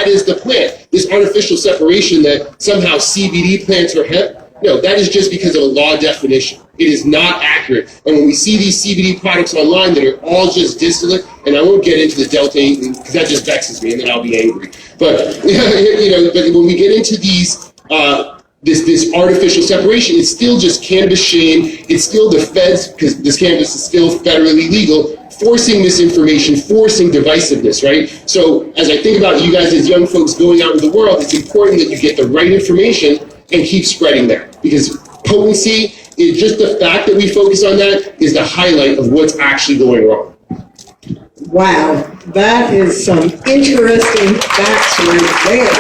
that is the plant. This artificial separation that somehow CBD plants are hemp, no, that is just because of a law definition. It is not accurate. And when we see these CBD products online that are all just distillate, and I won't get into the Delta 8 because that just vexes me and then I'll be angry. But, but when we get into these, this artificial separation, it's still just cannabis shame. It's still the feds, because this cannabis is still federally legal, forcing misinformation, forcing divisiveness, right? So as I think about you guys as young folks going out in the world, it's important that you get the right information and keep spreading that, because potency is just the fact that we focus on that is the highlight of what's actually going wrong. Wow, that is some interesting facts right there.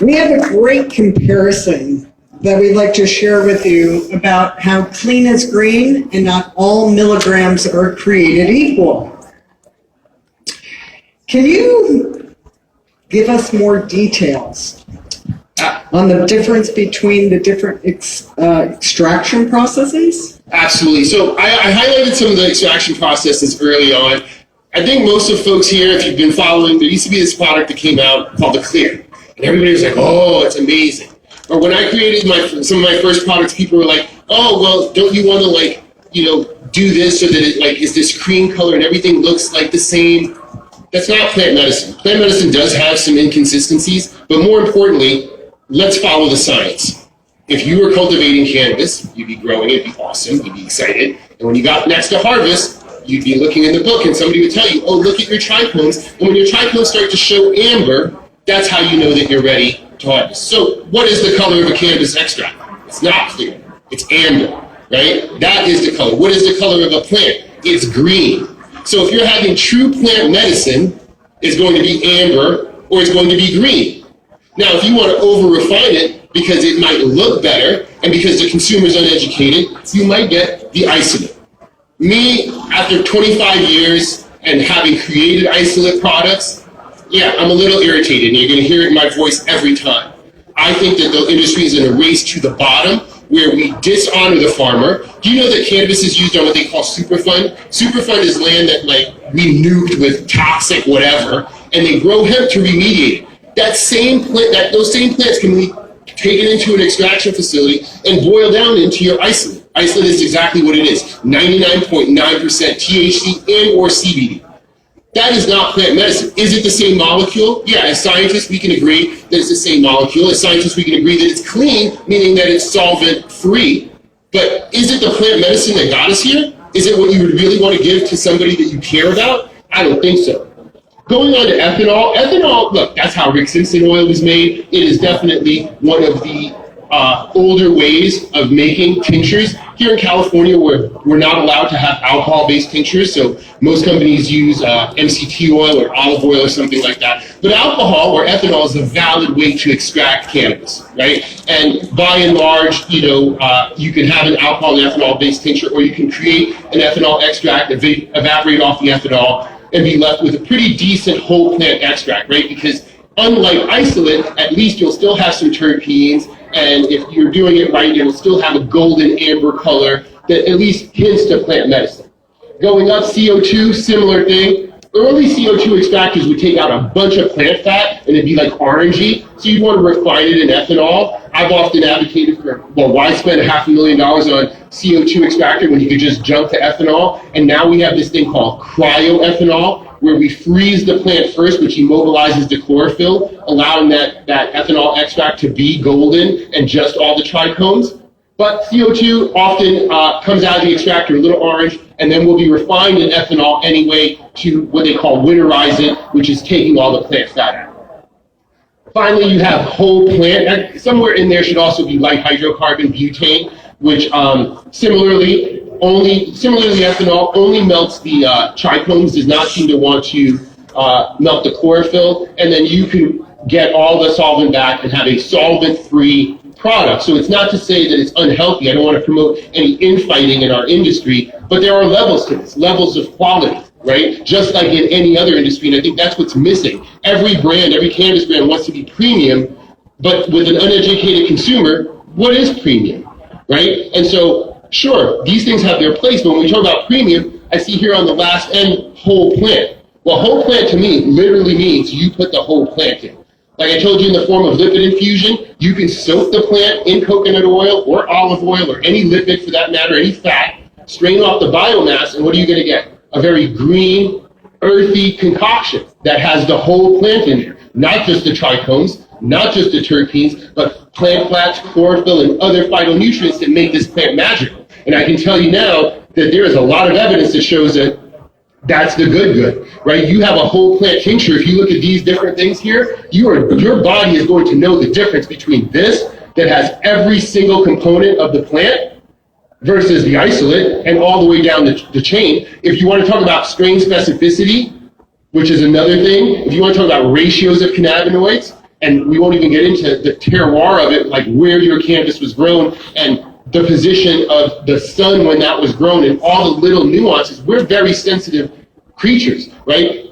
We have a great comparison that we'd like to share with you about how clean is green and not all milligrams are created equal. Can you give us more details on the difference between the different extraction processes? Absolutely. So I highlighted some of the extraction processes early on. I think most of folks here, if you've been following, there used to be this product that came out called the Clear. And everybody was like, oh, it's amazing. Or when I created some of my first products, people were like, oh, well, don't you want to do this so that it is this cream color and everything looks like the same? That's not plant medicine. Plant medicine does have some inconsistencies, but more importantly, let's follow the science. If you were cultivating cannabis, you'd be growing it, it'd be awesome, you'd be excited. And when you got next to harvest, you'd be looking in the book and somebody would tell you, oh, look at your trichomes. And when your trichomes start to show amber, that's how you know that you're ready to harvest. So what is the color of a cannabis extract? It's not clear. It's amber, right? That is the color. What is the color of a plant? It's green. So if you're having true plant medicine, it's going to be amber or it's going to be green. Now, if you want to over-refine it because it might look better and because the consumer's uneducated, you might get the isolate. Me, after 25 years and having created isolate products, yeah, I'm a little irritated, and you're going to hear it in my voice every time. I think that the industry is in a race to the bottom where we dishonor the farmer. Do you know that cannabis is used on what they call Superfund? Superfund is land that we nuked with toxic whatever, and they grow hemp to remediate it. That same plant, those same plants can be taken into an extraction facility and boiled down into your isolate. Isolate is exactly what it is: 99.9% THC and or CBD. That is not plant medicine. Is it the same molecule? Yeah, as scientists, we can agree that it's the same molecule. As scientists, we can agree that it's clean, meaning that it's solvent-free. But is it the plant medicine that got us here? Is it what you would really want to give to somebody that you care about? I don't think so. Going on to ethanol. Ethanol, look, that's how Rick Simpson oil was made. It is definitely one of the older ways of making tinctures. Here in California, we're not allowed to have alcohol-based tinctures, so most companies use MCT oil or olive oil or something like that. But alcohol or ethanol is a valid way to extract cannabis, right? And by and large, you can have an alcohol and ethanol-based tincture, or you can create an ethanol extract, evaporate off the ethanol, and be left with a pretty decent whole plant extract, right? Because unlike isolate, at least you'll still have some terpenes, and if you're doing it right, it will still have a golden amber color that at least hints to plant medicine. Going up, CO2, similar thing. Early CO2 extractors would take out a bunch of plant fat, and it'd be like orangey, so you'd want to refine it in ethanol. I've often advocated for, why spend $500,000 on CO2 extractor when you could just jump to ethanol? And now we have this thing called cryoethanol, where we freeze the plant first, which immobilizes the chlorophyll, allowing that ethanol extract to be golden and just all the trichomes. But CO2 often comes out of the extractor a little orange, and then will be refined in ethanol anyway to what they call winterize it, which is taking all the plant fat out. Finally, you have whole plant. Somewhere in there should also be light hydrocarbon butane, which similarly ethanol only melts the trichomes, does not seem to want to melt the chlorophyll, and then you can get all the solvent back and have a solvent-free product. So it's not to say that it's unhealthy. I don't want to promote any infighting in our industry, but there are levels to this, levels of quality, right? Just like in any other industry, and I think that's what's missing. Every brand, every cannabis brand wants to be premium, but with an uneducated consumer, what is premium, right? And so, sure, these things have their place, but when we talk about premium, I see here on the last end, whole plant. Well, whole plant to me literally means you put the whole plant in. Like I told you, in the form of lipid infusion, you can soak the plant in coconut oil or olive oil or any lipid for that matter, any fat, strain off the biomass, and what are you going to get? A very green, earthy concoction that has the whole plant in there. Not just the trichomes, not just the terpenes, but plant fats, chlorophyll, and other phytonutrients that make this plant magical. And I can tell you now that there is a lot of evidence that shows that that's the good, right? You have a whole plant tincture. If you look at these different things here, your body is going to know the difference between this that has every single component of the plant versus the isolate and all the way down the chain. If you want to talk about strain specificity, which is another thing, if you want to talk about ratios of cannabinoids, and we won't even get into the terroir of it, like where your cannabis was grown and the position of the sun when that was grown and all the little nuances. We're very sensitive creatures, right?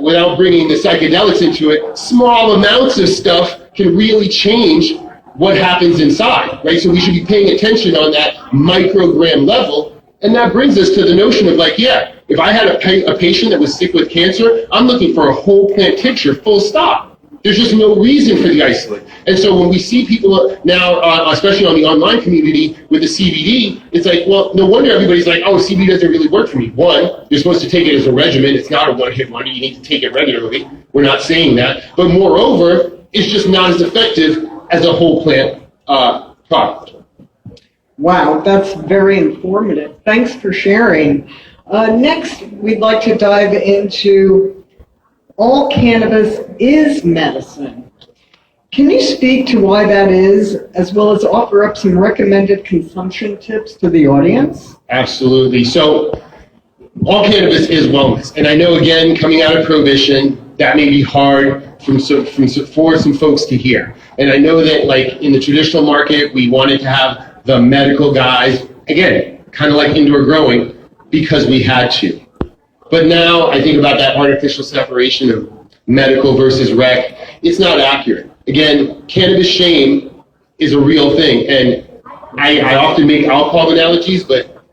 Without bringing the psychedelics into it, small amounts of stuff can really change what happens inside, right? So we should be paying attention on that microgram level. And that brings us to the notion of like, yeah, if I had a patient that was sick with cancer, I'm looking for a whole plant tincture, full stop. There's just no reason for the isolate. And so when we see people now, especially on the online community with the CBD, it's like, well, no wonder everybody's like, oh, CBD doesn't really work for me. One, you're supposed to take it as a regimen. It's not a one-hit wonder. You need to take it regularly. We're not saying that. But moreover, it's just not as effective as a whole plant product. Wow, that's very informative. Thanks for sharing. Next, we'd like to dive into all cannabis is medicine. Can you speak to why that is, as well as offer up some recommended consumption tips to the audience? Absolutely. So all cannabis is wellness. And I know, again, coming out of Prohibition, that may be hard for some folks to hear. And I know that, like, in the traditional market, we wanted to have the medical guys, again, kind of like indoor growing, because we had to. But now I think about that artificial separation of medical versus rec. It's not accurate. Again, cannabis shame is a real thing. And I often make alcohol analogies, but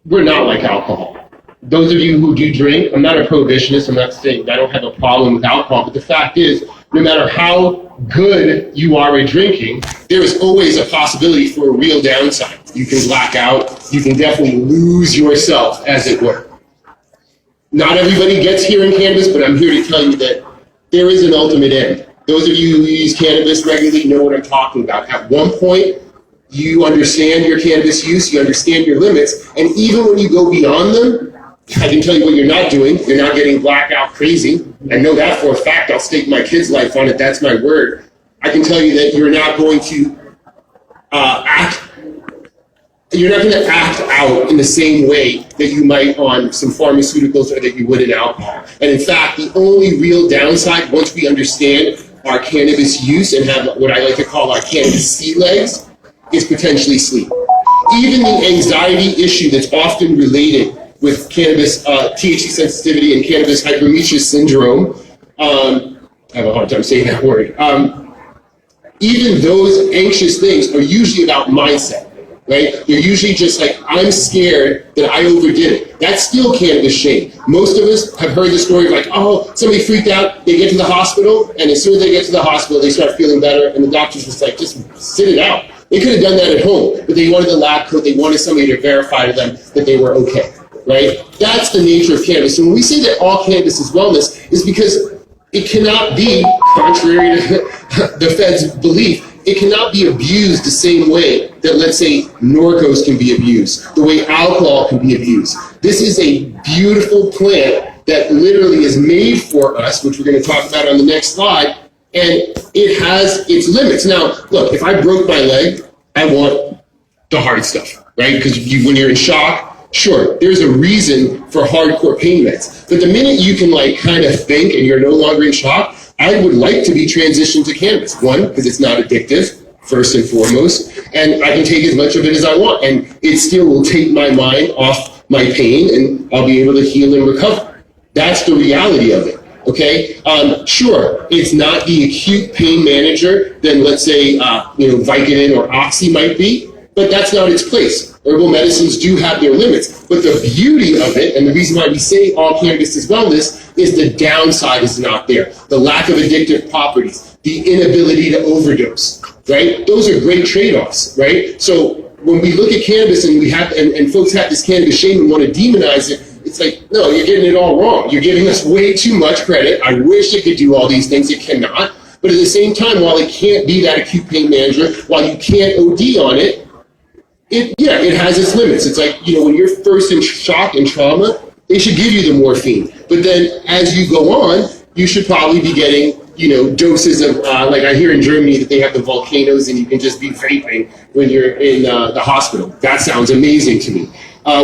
we're not like alcohol. Those of you who do drink, I'm not a prohibitionist. I'm not saying I don't have a problem with alcohol. But the fact is, no matter how good you are at drinking, there is always a possibility for a real downside. You can black out. You can definitely lose yourself, as it were. Not everybody gets here in cannabis, but I'm here to tell you that there is an ultimate end. Those of you who use cannabis regularly know what I'm talking about. At one point, you understand your cannabis use, you understand your limits, and even when you go beyond them, I can tell you what you're not doing. You're not getting blackout crazy. I know that for a fact. I'll stake my kid's life on it. That's my word. I can tell you that you're not going to you're not going to act out in the same way that you might on some pharmaceuticals or that you would in alcohol. And in fact, the only real downside, once we understand our cannabis use and have what I like to call our cannabis sea legs, is potentially sleep. Even the anxiety issue that's often related with cannabis THC sensitivity and cannabis hyperemesis syndrome, I have a hard time saying that word, even those anxious things are usually about mindset. Right? You're usually just like, I'm scared that I overdid it. That's still cannabis shame. Most of us have heard the story of like, oh, somebody freaked out, they get to the hospital, and as soon as they get to the hospital, they start feeling better, and the doctor's just like, just sit it out. They could have done that at home, but they wanted the lab coat, they wanted somebody to verify to them that they were okay, right? That's the nature of cannabis. So when we say that all cannabis is wellness, is because it cannot be, contrary to the Fed's belief, it cannot be abused the same way that, let's say, Norcos can be abused, the way alcohol can be abused. This is a beautiful plant that literally is made for us, which we're going to talk about on the next slide, and it has its limits. Now, look, if I broke my leg, I want the hard stuff, right? Because when you're in shock, sure, there's a reason for hardcore pain meds. But the minute you can like kind of think and you're no longer in shock, I would like to be transitioned to cannabis. One, because it's not addictive, first and foremost, and I can take as much of it as I want, and it still will take my mind off my pain, and I'll be able to heal and recover. That's the reality of it, okay? Sure, it's not the acute pain manager than, let's say, Vicodin or Oxy might be, but that's not its place. Herbal medicines do have their limits, but the beauty of it, and the reason why we say all cannabis is wellness, is the downside is not there. The lack of addictive properties, the inability to overdose, right? Those are great trade-offs, right? So when we look at cannabis and and folks have this cannabis shame and want to demonize it, it's like, no, you're getting it all wrong. You're giving us way too much credit. I wish it could do all these things. It cannot. But at the same time, while it can't be that acute pain management, while you can't OD on it, it has its limits. It's like, when you're first in shock and trauma, they should give you the morphine. But then as you go on, you should probably be getting, doses of, like I hear in Germany that they have the volcanoes and you can just be vaping when you're in the hospital. That sounds amazing to me.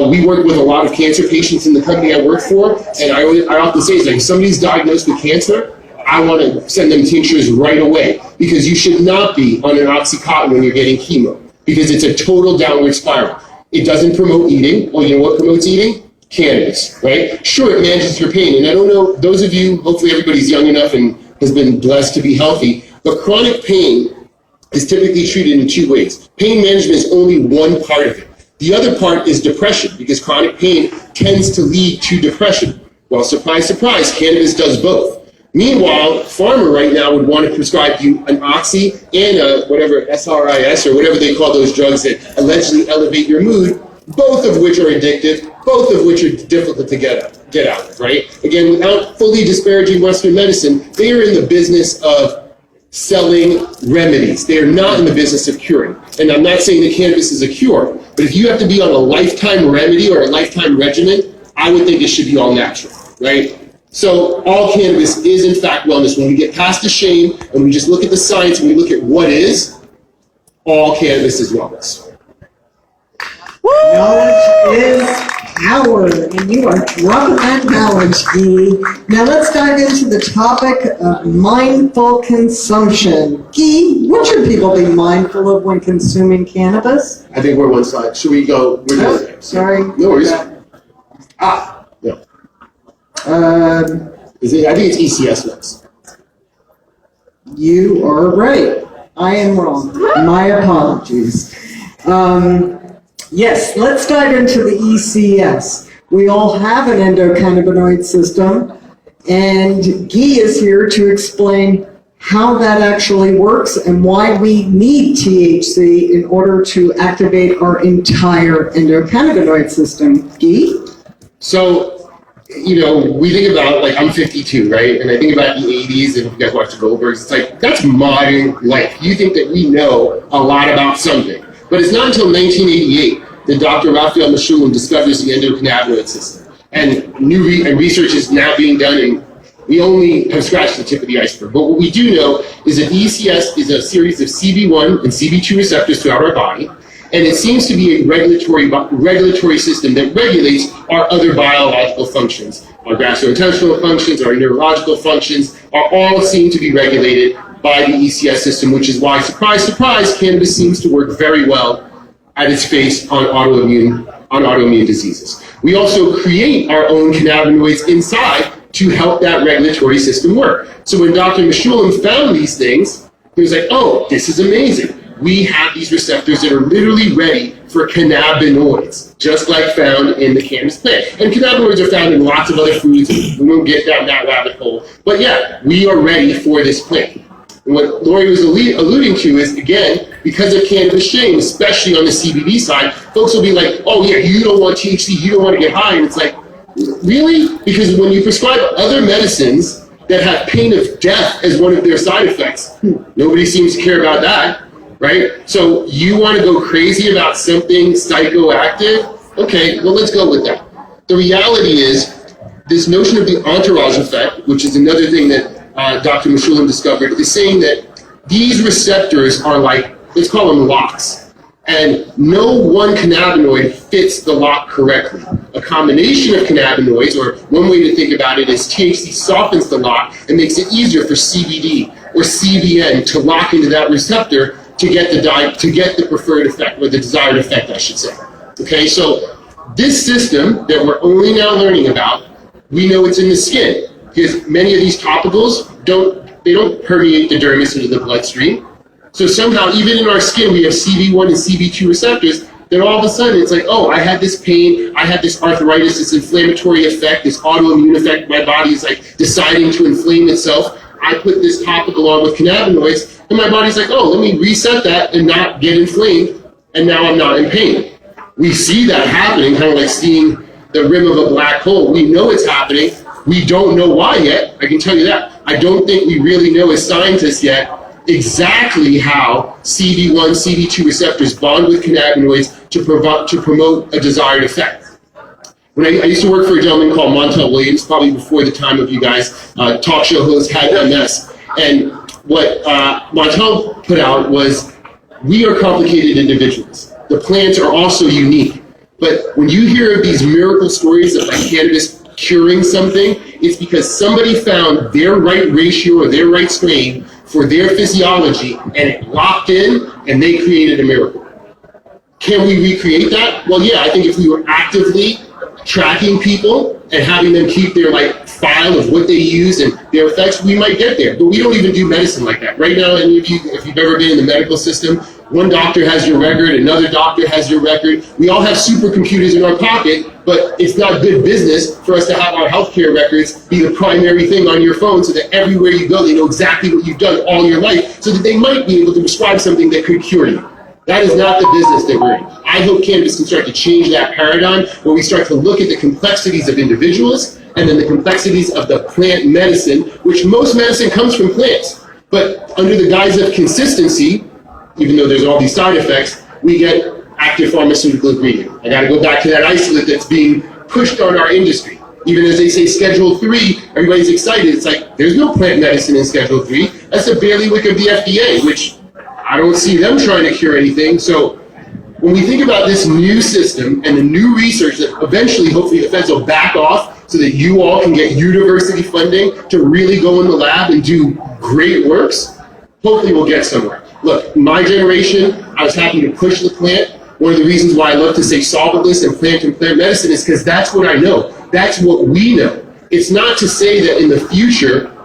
We work with a lot of cancer patients in the company I work for, and I often say, it's like, if somebody's diagnosed with cancer, I want to send them tinctures right away, because you should not be on an Oxycontin when you're getting chemo, because it's a total downward spiral. It doesn't promote eating. Well, you know what promotes eating? Cannabis, right? Sure, it manages your pain. And I don't know, those of you, hopefully everybody's young enough and has been blessed to be healthy, but chronic pain is typically treated in two ways. Pain management is only one part of it. The other part is depression, because chronic pain tends to lead to depression. Well, surprise, surprise, cannabis does both. Meanwhile, pharma right now would want to prescribe you an oxy and a whatever SRIS or whatever they call those drugs that allegedly elevate your mood, both of which are addictive, both of which are difficult to get out of, right? Again, without fully disparaging Western medicine, they are in the business of selling remedies. They are not in the business of curing. And I'm not saying that cannabis is a cure, but if you have to be on a lifetime remedy or a lifetime regimen, I would think it should be all natural, right? So all cannabis is in fact wellness. When we get past the shame and we just look at the science and we look at what is, all cannabis is wellness. Knowledge is power, and you are dropping that knowledge, Guy. Now let's dive into the topic of mindful consumption. Guy, what should people be mindful of when consuming cannabis? I think we're one slide. Should we go? Sorry. No worries. No. I think it's ECS next. You are right. I am wrong. My apologies. Yes, let's dive into the ECS. We all have an endocannabinoid system, and Guy is here to explain how that actually works and why we need THC in order to activate our entire endocannabinoid system. Guy? So, we think about, like, I'm 52, right? And I think about the 80s, and if you guys watch the Goldbergs, it's like, that's modern life. You think that we know a lot about something. But it's not until 1988 that Dr. Raphael Mechoulam discovers the endocannabinoid system. And research is now being done, and we only have scratched the tip of the iceberg. But what we do know is that ECS is a series of CB1 and CB2 receptors throughout our body, and it seems to be a regulatory system that regulates our other biological functions. Our gastrointestinal functions, our neurological functions are all seen to be regulated by the ECS system, which is why, surprise, surprise, cannabis seems to work very well at its face on autoimmune diseases. We also create our own cannabinoids inside to help that regulatory system work. So when Dr. Mechoulam found these things, he was like, oh, this is amazing. We have these receptors that are literally ready for cannabinoids, just like found in the cannabis plant. And cannabinoids are found in lots of other foods. We won't get down that rabbit hole. But yeah, we are ready for this plant. And what Lori was alluding to is, again, because of cannabis shame, especially on the CBD side, folks will be like, oh yeah, you don't want THC, you don't want to get high. And it's like, really? Because when you prescribe other medicines that have pain of death as one of their side effects, nobody seems to care about that, right? So you want to go crazy about something psychoactive? Okay, well, let's go with that. The reality is, this notion of the entourage effect, which is another thing that Dr. Mechoulam discovered, is saying that these receptors are like, let's call them locks. And no one cannabinoid fits the lock correctly. A combination of cannabinoids, or one way to think about it is THC softens the lock and makes it easier for CBD or CBN to lock into that receptor to get the preferred effect, or the desired effect, I should say. Okay, so this system that we're only now learning about, we know it's in the skin, because many of these topicals don't permeate the dermis into the bloodstream. So somehow, even in our skin, we have CB1 and CB2 receptors then all of a sudden it's like, oh, I had this pain, I had this arthritis, this inflammatory effect, this autoimmune effect, my body is like deciding to inflame itself. I put this topical on with cannabinoids, and my body's like, oh, let me reset that and not get inflamed, and now I'm not in pain. We see that happening, kind of like seeing the rim of a black hole. We know it's happening. We don't know why yet. I can tell you that. I don't think we really know as scientists yet exactly how CB1, CB2 receptors bond with cannabinoids to promote a desired effect. When I used to work for a gentleman called Montel Williams, probably before the time of you guys, talk show host, had MS. And what Montel put out was, we are complicated individuals. The plants are also unique. But when you hear of these miracle stories of like cannabis curing something, it's because somebody found their right ratio or their right strain for their physiology, and it locked in, and they created a miracle. Can we recreate that? Well, yeah, I think if we were actively tracking people and having them keep their like file of what they use and their effects, we might get there. But we don't even do medicine like that. Right now, and if you've ever been in the medical system, one doctor has your record, another doctor has your record. We all have supercomputers in our pocket, but it's not good business for us to have our healthcare records be the primary thing on your phone so that everywhere you go, they know exactly what you've done all your life, so that they might be able to prescribe something that could cure you. That is not the business that we're in. I hope cannabis can start to change that paradigm, where we start to look at the complexities of individuals and then the complexities of the plant medicine, which most medicine comes from plants. But under the guise of consistency, even though there's all these side effects, we get active pharmaceutical ingredient. I gotta go back to that isolate that's being pushed on our industry. Even as they say Schedule 3, everybody's excited. It's like, there's no plant medicine in Schedule 3. That's the bailiwick of the FDA, which I don't see them trying to cure anything. So when we think about this new system and the new research that eventually, hopefully, the feds will back off so that you all can get university funding to really go in the lab and do great works, hopefully we'll get somewhere. Look, my generation, I was happy to push the plant. One of the reasons why I love to say solventless and plant medicine is because that's what I know. That's what we know. It's not to say that in the future,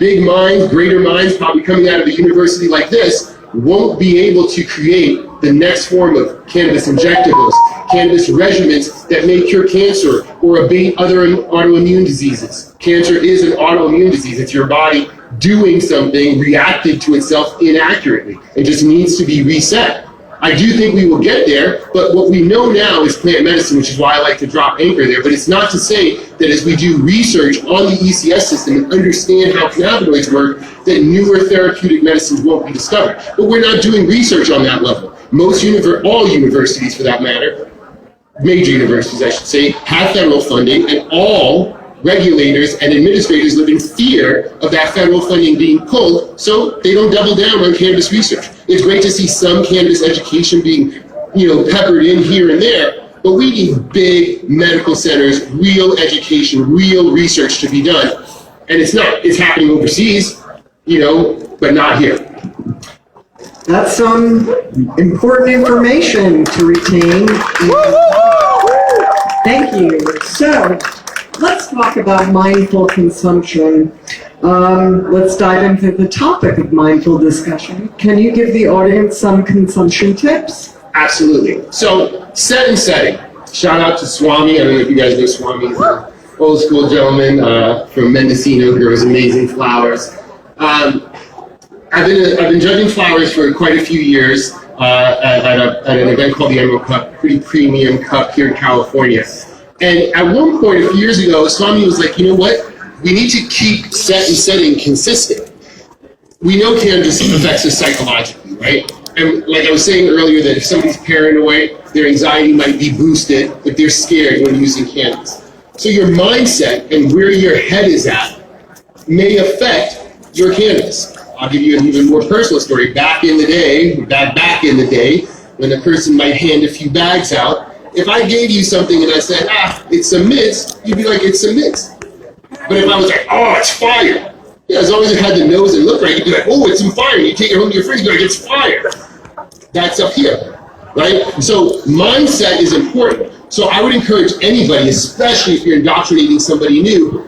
big minds, greater minds, probably coming out of a university like this, won't be able to create the next form of cannabis injectables, cannabis regimens that may cure cancer or abate other autoimmune diseases. Cancer is an autoimmune disease. It's your body doing something, reacting to itself inaccurately. It just needs to be reset. I do think we will get there, but what we know now is plant medicine, which is why I like to drop anchor there. But it's not to say that as we do research on the ECS system and understand how cannabinoids work, that newer therapeutic medicines won't be discovered. But we're not doing research on that level. All universities for that matter, major universities I should say, have federal funding, and all regulators and administrators live in fear of that federal funding being pulled, so they don't double down on cannabis research. It's great to see some cannabis education being, peppered in here and there, but we need big medical centers, real education, real research to be done. And it's happening overseas, but not here. That's some important information to retain. Thank you. So, let's talk about mindful consumption. Let's dive into the topic of mindful discussion. Can you give the audience some consumption tips? Absolutely. So, set and setting. Shout out to Swami. I don't know if you guys know Swami. He's an old school gentleman from Mendocino, grows amazing flowers. I've been judging flowers for quite a few years at an event called the Emerald Cup, pretty premium cup here in California. And at one point, a few years ago, Swami was like, you know what? We need to keep set and setting consistent. We know cannabis affects us psychologically, right? And like I was saying earlier, that if somebody's paranoid, their anxiety might be boosted if they're scared when using cannabis. So your mindset and where your head is at may affect your cannabis. I'll give you an even more personal story. Back in the day, when a person might hand a few bags out, if I gave you something and I said, it's a mist, you'd be like, it's a mist. But if I was like, oh, it's fire, as long as it had the nose and looked right, you'd be like, oh, it's some fire. You take it home to your fridge, you're like, it's fire. That's up here, right? So mindset is important. So I would encourage anybody, especially if you're indoctrinating somebody new,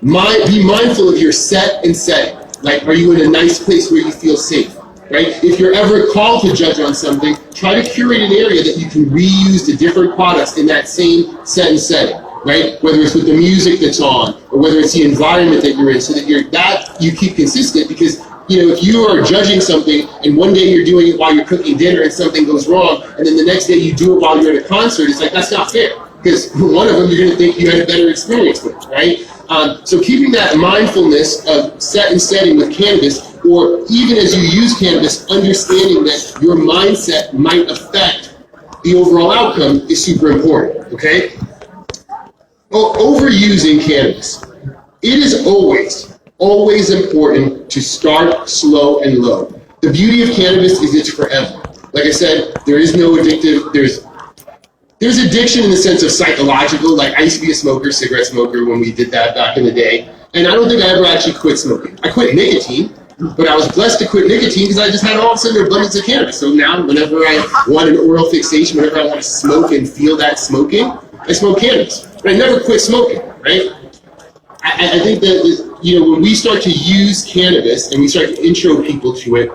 be mindful of your set and setting. Like, are you in a nice place where you feel safe? right? If you're ever called to judge on something, try to curate an area that you can reuse the different products in that same set and setting, right? Whether it's with the music that's on, or whether it's the environment that you're in, so that you keep consistent. Because if you are judging something and one day you're doing it while you're cooking dinner and something goes wrong, and then the next day you do it while you're at a concert, it's like, that's not fair. Because one of them you're going to think you had a better experience with, right? So keeping that mindfulness of set and setting with cannabis, or even as you use cannabis, understanding that your mindset might affect the overall outcome is super important, okay? Overusing cannabis. It is always important to start slow and low. The beauty of cannabis is it's forever. Like I said, there is no addictive, there's addiction in the sense of psychological. Like, I used to be a cigarette smoker when we did that back in the day. And I don't think I ever actually quit smoking. I quit nicotine, but I was blessed to quit nicotine because I just had all of a sudden an abundance of cannabis. So now whenever I want an oral fixation, whenever I want to smoke and feel that smoking, I smoke cannabis. But I never quit smoking, right? I think that, when we start to use cannabis and we start to intro people to it,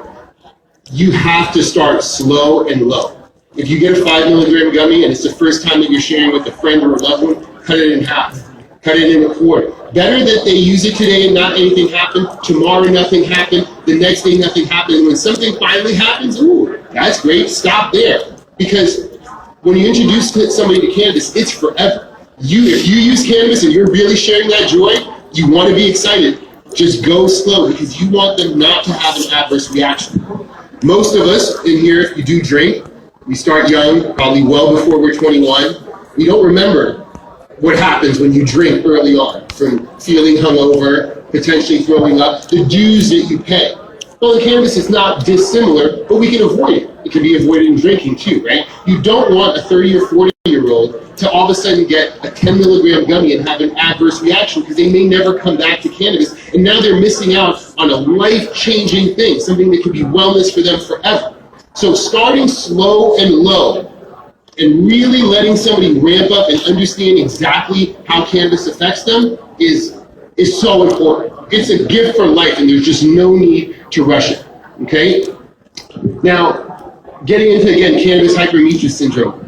you have to start slow and low. If you get a 5 milligram gummy and it's the first time that you're sharing with a friend or a loved one, cut it in half. Cut it in a quarter. Better that they use it today and not anything happen. Tomorrow nothing happened. The next day nothing happened. When something finally happens, ooh, that's great. Stop there. Because when you introduce somebody to cannabis, it's forever. If you use cannabis and you're really sharing that joy, you want to be excited. Just go slow because you want them not to have an adverse reaction. Most of us in here, if you do drink, we start young, probably well before we're 21. We don't remember what happens when you drink early on, from feeling hungover, potentially throwing up, the dues that you pay. Well, in cannabis, it's not dissimilar, but we can avoid it. It can be avoided in drinking too, right? You don't want a 30 or 40-year-old to all of a sudden get a 10 milligram gummy and have an adverse reaction because they may never come back to cannabis, and now they're missing out on a life-changing thing, something that could be wellness for them forever. So starting slow and low and really letting somebody ramp up and understand exactly how cannabis affects them is so important. It's a gift for life, and there's just no need to rush it, okay? Now, getting into, again, cannabis hyperemesis syndrome.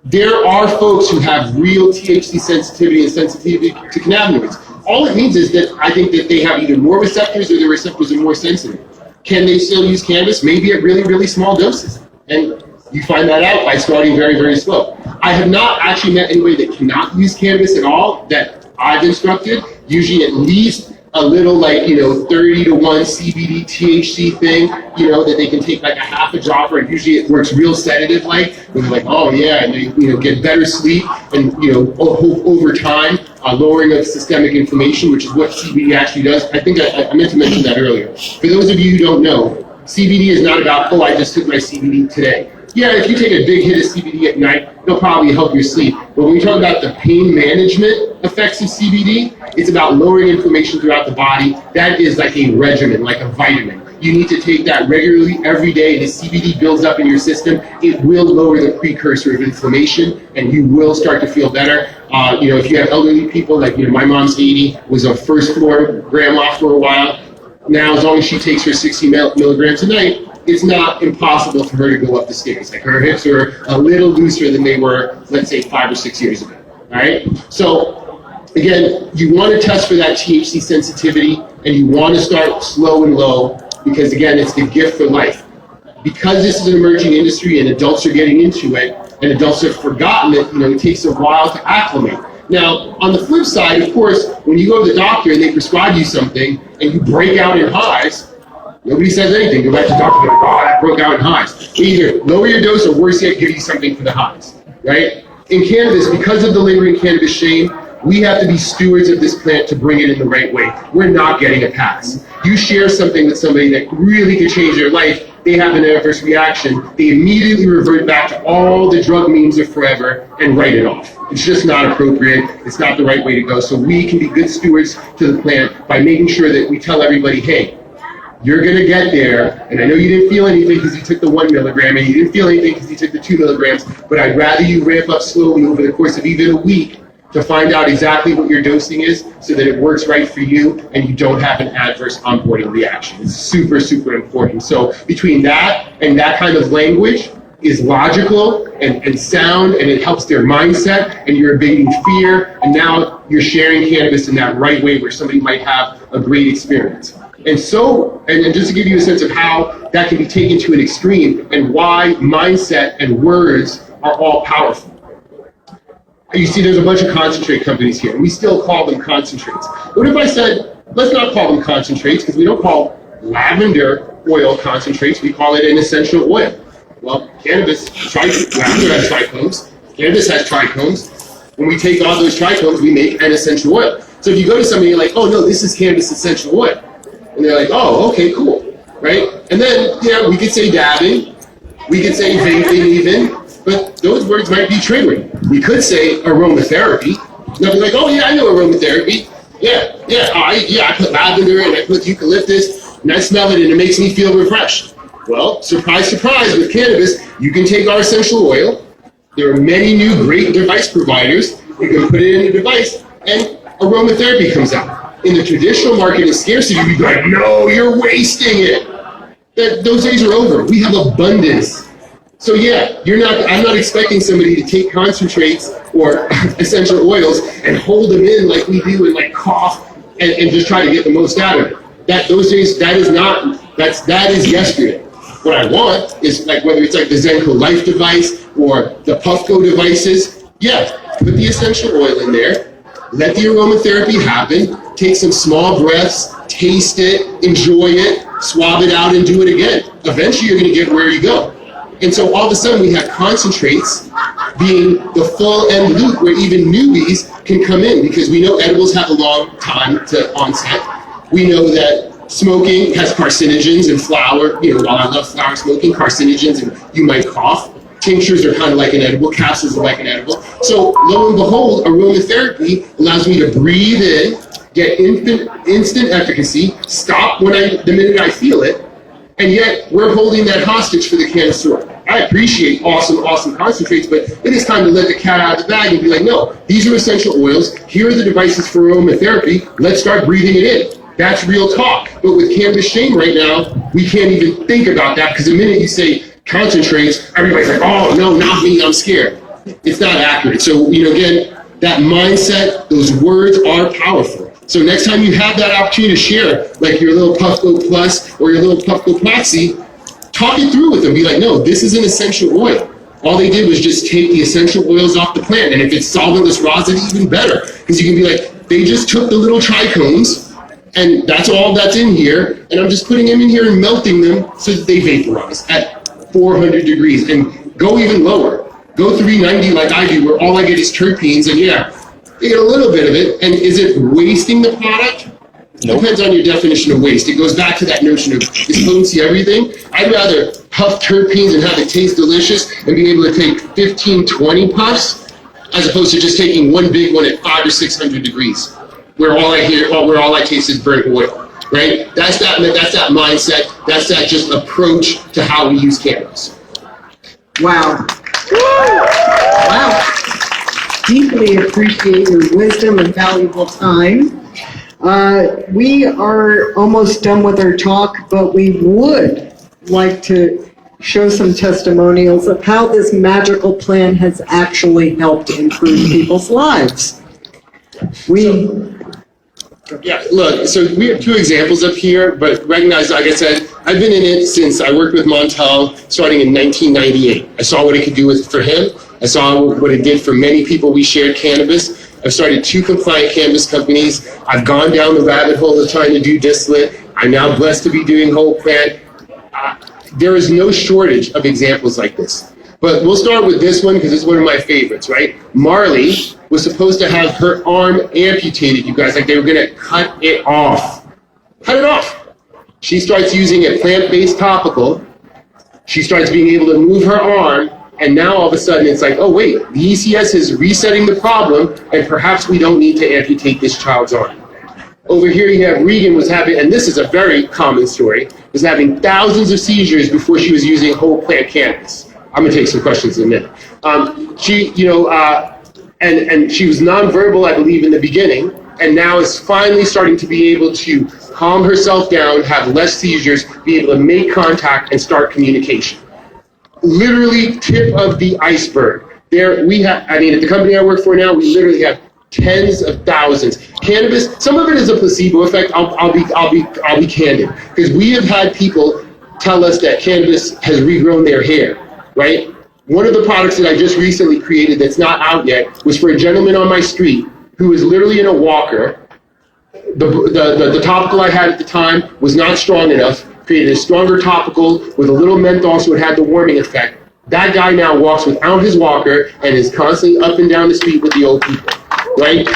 There are folks who have real THC sensitivity and sensitivity to cannabinoids. All it means is that I think that they have either more receptors or their receptors are more sensitive. Can they still use cannabis? Maybe at really, really small doses. And you find that out by starting very, very slow. I have not actually met anybody that cannot use cannabis at all that I've instructed. Usually at least a little 30 to 1 CBD THC thing, that they can take like a half a dropper, and usually it works real sedative like, when you're like, oh yeah, and you get better sleep, and over time, lowering of systemic inflammation, which is what CBD actually does. I think I meant to mention that earlier. For those of you who don't know, CBD is not about, I just took my CBD today. Yeah, if you take a big hit of CBD at night, it'll probably help your sleep. But when we talk about the pain management effects of CBD, it's about lowering inflammation throughout the body. That is like a regimen, like a vitamin. You need to take that regularly every day, and as CBD builds up in your system, it will lower the precursor of inflammation, and you will start to feel better. If you have elderly people, like my mom's 80, was a first floor grandma for a while. Now, as long as she takes her 60 milligrams a night, it's not impossible for her to go up the stairs. Like, her hips are a little looser than they were, let's say, 5 or 6 years ago. All right? So, again, you want to test for that THC sensitivity, and you want to start slow and low, because, again, it's the gift for life. Because this is an emerging industry and adults are getting into it, and adults have forgotten it, it takes a while to acclimate. Now, on the flip side, of course, when you go to the doctor and they prescribe you something and you break out in highs, nobody says anything. Go back to the doctor and go, I broke out in highs. They either lower your dose or worse yet, give you something for the highs, right? In cannabis, because of the lingering cannabis shame, we have to be stewards of this plant to bring it in the right way. We're not getting a pass. You share something with somebody that really could change their life, they have an adverse reaction, they immediately revert back to all the drug memes of forever and write it off. It's just not appropriate. It's not the right way to go. So we can be good stewards to the plant by making sure that we tell everybody, hey, you're going to get there, and I know you didn't feel anything because you took the 1 milligram, and you didn't feel anything because you took the 2 milligrams, but I'd rather you ramp up slowly over the course of even a week to find out exactly what your dosing is so that it works right for you and you don't have an adverse onboarding reaction. It's super, super important. So between that and that kind of language is logical and sound, and it helps their mindset, and you're abating fear, and now you're sharing cannabis in that right way where somebody might have a great experience. And so, and just to give you a sense of how that can be taken to an extreme and why mindset and words are all powerful. You see, there's a bunch of concentrate companies here, and we still call them concentrates. What if I said, let's not call them concentrates, because we don't call lavender oil concentrates, we call it an essential oil. Well, lavender has trichomes, cannabis has trichomes. When we take all those trichomes, we make an essential oil. So if you go to somebody, you're like, oh no, this is cannabis essential oil. And they're like, oh, okay, cool, right? And then, yeah, we could say dabbing, we could say vaping even, but those words might be triggering. We could say aromatherapy. They'll be like, oh yeah, I know aromatherapy. I put lavender and I put eucalyptus and I smell it and it makes me feel refreshed. Well, surprise, surprise, with cannabis, you can take our essential oil. There are many new great device providers. You can put it in a device and aromatherapy comes out. In the traditional market of scarcity, you'd be like, no, you're wasting it. Those days are over. We have abundance. So yeah, I'm not expecting somebody to take concentrates or essential oils and hold them in like we do and like cough and just try to get the most out of it. That is yesterday. What I want is like whether it's like the Zenko Life device or the Puffco devices, yeah, put the essential oil in there, let the aromatherapy happen, take some small breaths, taste it, enjoy it, swab it out and do it again. Eventually you're gonna get where you go. And so all of a sudden we have concentrates being the full end loop where even newbies can come in because we know edibles have a long time to onset. We know that smoking has carcinogens and flower, while I love flower smoking, carcinogens and you might cough. Tinctures are kind of like an edible, capsules are like an edible. So lo and behold, aromatherapy allows me to breathe in, get instant efficacy, stop the minute I feel it, and yet we're holding that hostage for the connoisseur. I appreciate awesome concentrates, but it is time to let the cat out of the bag and be like, no, these are essential oils. Here are the devices for aromatherapy. Let's start breathing it in. That's real talk. But with cannabis shame right now, we can't even think about that because the minute you say concentrates, everybody's like, oh, no, not me, I'm scared. It's not accurate. So, again, that mindset, those words are powerful. So next time you have that opportunity to share, like your little Puffco Plus or your little Puffco Proxy, talk it through with them. Be like, no, this is an essential oil. All they did was just take the essential oils off the plant. And if it's solventless rosin, even better. Because you can be like, they just took the little trichomes, and that's all that's in here, and I'm just putting them in here and melting them so that they vaporize at 400 degrees. And go even lower. Go 390 like I do, where all I get is terpenes, and yeah, you get a little bit of it. And is it wasting the product? Nope. Depends on your definition of waste. It goes back to that notion of is potency everything? I'd rather puff terpenes and have it taste delicious and be able to take 15, 20 puffs as opposed to just taking one big one at 500 or 600 degrees, where all I taste is burnt oil, right? That's that mindset. That's that just approach to how we use cannabis. Wow. Wow. Deeply appreciate your wisdom and valuable time. We are almost done with our talk, but we would like to show some testimonials of how this magical plant has actually helped improve people's lives. Yeah, look, so we have two examples up here, but recognize, like I said, I've been in it since I worked with Montel starting in 1998. I saw what it could do for him. I saw what it did for many people. We shared cannabis. I've started 2 compliant cannabis companies. I've gone down the rabbit hole of trying to do distillate. I'm now blessed to be doing whole plant. There is no shortage of examples like this. But we'll start with this one because it's one of my favorites, right? Marley was supposed to have her arm amputated, you guys, like they were gonna cut it off. Cut it off. She starts using a plant-based topical. She starts being able to move her arm, and now all of a sudden it's like, oh wait, the ECS is resetting the problem, and perhaps we don't need to amputate this child's arm. Over here you have Regan was having, and this is a very common story, was having thousands of seizures before she was using whole plant cannabis. I'm gonna take some questions in a minute. and she was nonverbal, I believe, in the beginning, and now is finally starting to be able to calm herself down, have less seizures, be able to make contact, and start communication. Literally tip of the iceberg. There we have, I mean, at the company I work for now, we literally have tens of thousands. Cannabis, some of it is a placebo effect. I'll be candid, because we have had people tell us that cannabis has regrown their hair, right? One of the products that I just recently created that's not out yet was for a gentleman on my street who was literally in a walker. The topical I had at the time was not strong enough, created a stronger topical with a little menthol so it had the warming effect. That guy now walks without his walker and is constantly up and down the street with the old people, right?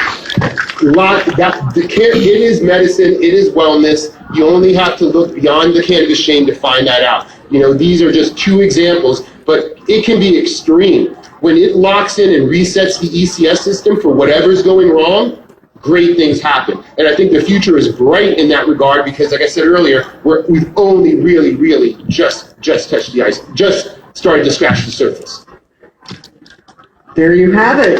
It is medicine, it is wellness. You only have to look beyond the cannabis shame to find that out. You know, these are just two examples, but it can be extreme. When it locks in and resets the ECS system for whatever's going wrong, great things happen. And I think the future is bright in that regard because, like I said earlier, we've only really just touched the ice, just started to scratch the surface. There you have it.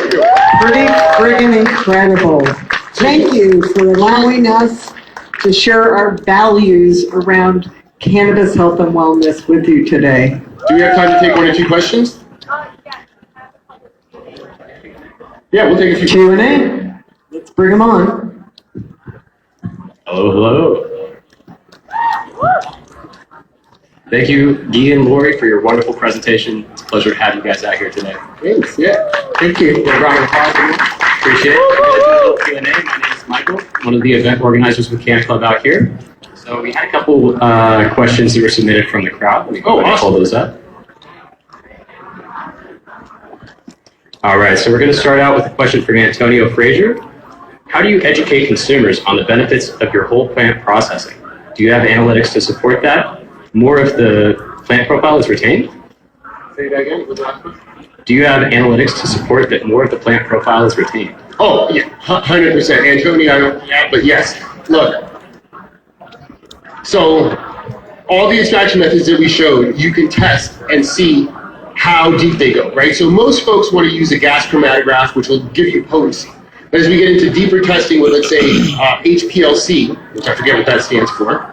Pretty friggin' incredible. Thank you for allowing us to share our values around cannabis health and wellness with you today. Do we have time to take one or two questions? Yeah, we'll take a few. Q&A. Let's bring them on. Hello. Thank you, Guy and Lori, for your wonderful presentation. It's a pleasure to have you guys out here today. Thanks, yeah. Thank you. Appreciate it. Q&A. My name is Michael, one of the event organizers with Canna Club out here. So we had a couple questions that were submitted from the crowd. Let me go ahead and pull those up. All right, so we're going to start out with a question from Antonio Frazier. How do you educate consumers on the benefits of your whole plant processing? Do you have analytics to support that? More of the plant profile is retained? Say that again. What's the last one? Do you have analytics to support that more of the plant profile is retained? Oh, yeah, 100%. Antonio, yeah, but yes. Look, so all the extraction methods that we showed, you can test and see how deep they go, right? So most folks want to use a gas chromatograph, which will give you potency. But as we get into deeper testing with, let's say, HPLC, which I forget what that stands for,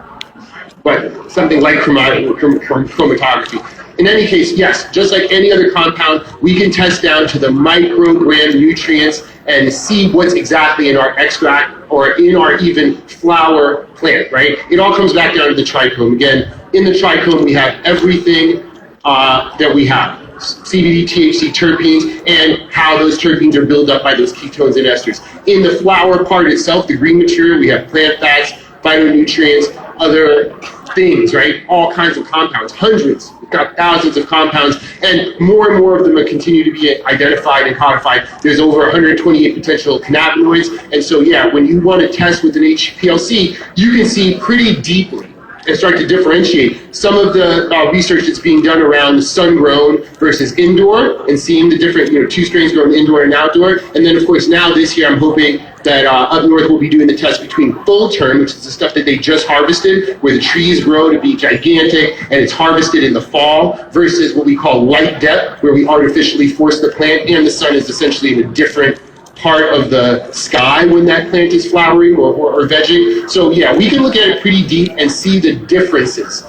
but something like chromatography. In any case, yes, just like any other compound, we can test down to the microgram nutrients and see what's exactly in our extract or in our even flower plant, right? It all comes back down to the trichome. Again, in the trichome, we have everything that we have. CBD, THC, terpenes, and how those terpenes are built up by those ketones and esters. In the flower part itself, the green material, we have plant fats, phytonutrients, other things, right? All kinds of compounds, hundreds, we've got thousands of compounds, and more of them continue to be identified and codified. There's over 128 potential cannabinoids, and so yeah, when you want to test with an HPLC, you can see pretty deeply and start to differentiate some of the research that's being done around sun-grown versus indoor, and seeing the different, two strains grown indoor and outdoor. And then, of course, now this year, I'm hoping that up north we'll be doing the test between full term, which is the stuff that they just harvested, where the trees grow to be gigantic and it's harvested in the fall, versus what we call light depth, where we artificially force the plant and the sun is essentially in a different part of the sky when that plant is flowering or vegging. So yeah, we can look at it pretty deep and see the differences.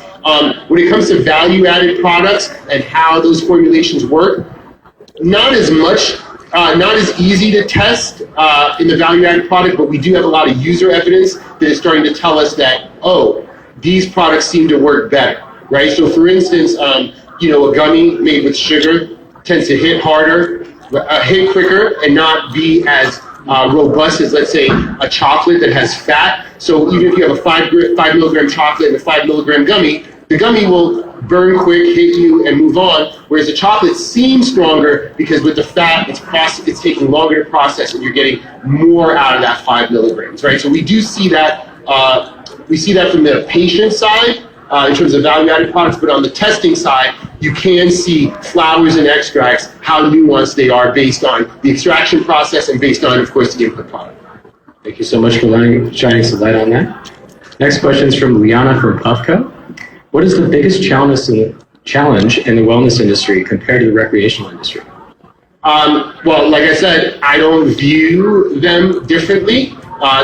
When it comes to value-added products and how those formulations work, not as much, not as easy to test in the value-added product, but we do have a lot of user evidence that is starting to tell us that, oh, these products seem to work better, right? So for instance, a gummy made with sugar tends to hit harder, hit quicker, and not be as robust as, let's say, a chocolate that has fat. So even if you have a 5 milligram chocolate and a 5 milligram gummy, the gummy will burn quick, hit you, and move on, whereas the chocolate seems stronger because with the fat, it's taking longer to process, and you're getting more out of that 5 milligrams, right? So we do see that, we see that from the patient side, in terms of value-added products, but on the testing side, you can see flowers and extracts, how nuanced they are based on the extraction process and based on, of course, the input product. Thank you so much for shining some light on that. Next question is from Liana from Puffco. What is the biggest challenge in the wellness industry compared to the recreational industry? Well, like I said, I don't view them differently.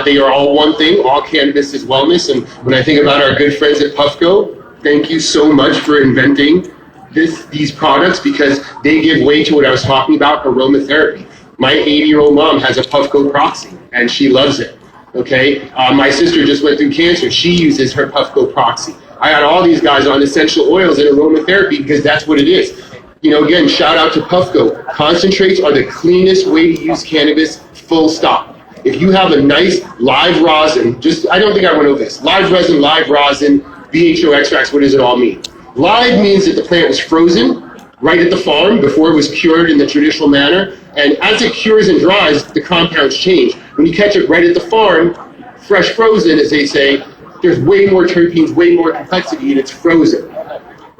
They are all one thing. All cannabis is wellness. And when I think about our good friends at Puffco, thank you so much for inventing these products, because they give way to what I was talking about, aromatherapy. My 80-year-old mom has a Puffco Proxy, and she loves it. Okay, my sister just went through cancer. She uses her Puffco Proxy. I got all these guys on essential oils and aromatherapy because that's what it is. You know, again, shout out to Puffco. Concentrates are the cleanest way to use cannabis, full stop. If you have a nice live rosin, I don't think I went over this. Live resin, live rosin, BHO extracts, what does it all mean? Live means that the plant was frozen right at the farm before it was cured in the traditional manner. And as it cures and dries, the compounds change. When you catch it right at the farm, fresh frozen, as they say, there's way more terpenes, way more complexity, and it's frozen.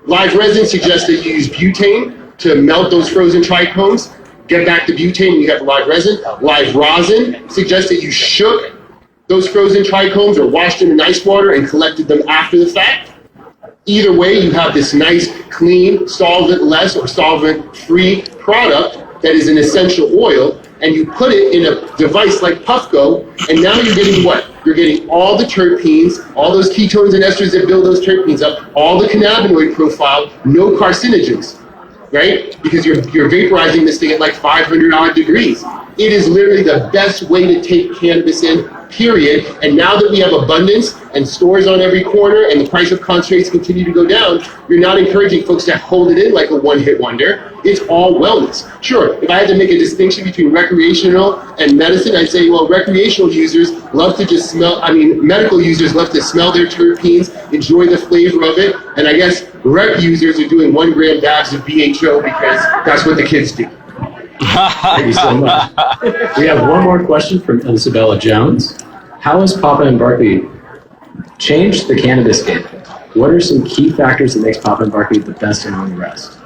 Live resin suggests that you use butane to melt those frozen trichomes, get back the butane, and you have live resin. Live rosin suggests that you shook those frozen trichomes or washed them in ice water and collected them after the fact. Either way, you have this nice, clean, solvent-less or solvent-free product that is an essential oil, and you put it in a device like Puffco, and now you're getting what? You're getting all the terpenes, all those ketones and esters that build those terpenes up, all the cannabinoid profile, no carcinogens, right? Because you're vaporizing this thing at like 500 odd degrees. It is literally the best way to take cannabis in, period. And now that we have abundance and stores on every corner and the price of concentrates continue to go down, you're not encouraging folks to hold it in like a one-hit wonder. It's all wellness. Sure, if I had to make a distinction between recreational and medicine, I'd say, well, recreational users love to just medical users love to smell their terpenes, enjoy the flavor of it, and I guess rec users are doing 1 gram dabs of BHO because that's what the kids do. Thank you so much. We have one more question from Isabella Jones. How has Papa and Barkley changed the cannabis game? What are some key factors that makes Papa and Barkley the best among the rest?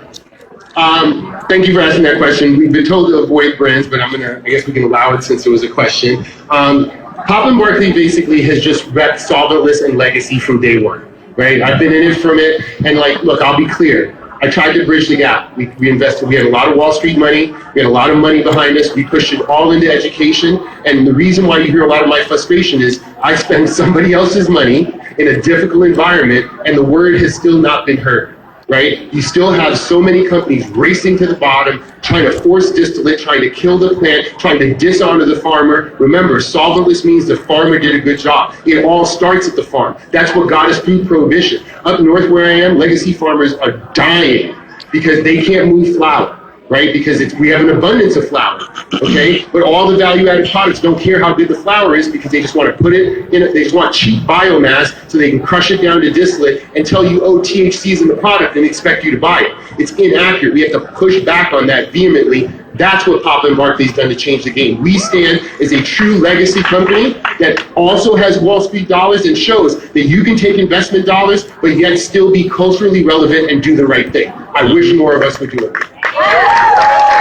Thank you for asking that question. We've been told to avoid brands, but I guess we can allow it since it was a question. Papa and Barkley basically has just repped solventless and legacy from day one, right? I've been in it from it, and look, I'll be clear. I tried to bridge the gap. We invested, we had a lot of Wall Street money, we had a lot of money behind us, we pushed it all into education, and the reason why you hear a lot of my frustration is I spend somebody else's money in a difficult environment, and the word has still not been heard, right? You still have so many companies racing to the bottom, trying to force distillate, trying to kill the plant, trying to dishonor the farmer. Remember, solventless means the farmer did a good job. It all starts at the farm. That's what got us through Prohibition. Up north where I am, legacy farmers are dying because they can't move flower, right? Because we have an abundance of flower, okay? But all the value-added products don't care how good the flower is because they just want to put it in, they just want cheap biomass so they can crush it down to distillate and tell you, oh, THC is in the product and expect you to buy it. It's inaccurate. We have to push back on that vehemently. That's what Papa and Barkley's done to change the game. We stand as a true legacy company that also has Wall Street dollars and shows that you can take investment dollars, but yet still be culturally relevant and do the right thing. I wish more of us would do it.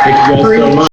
Thank you guys so much.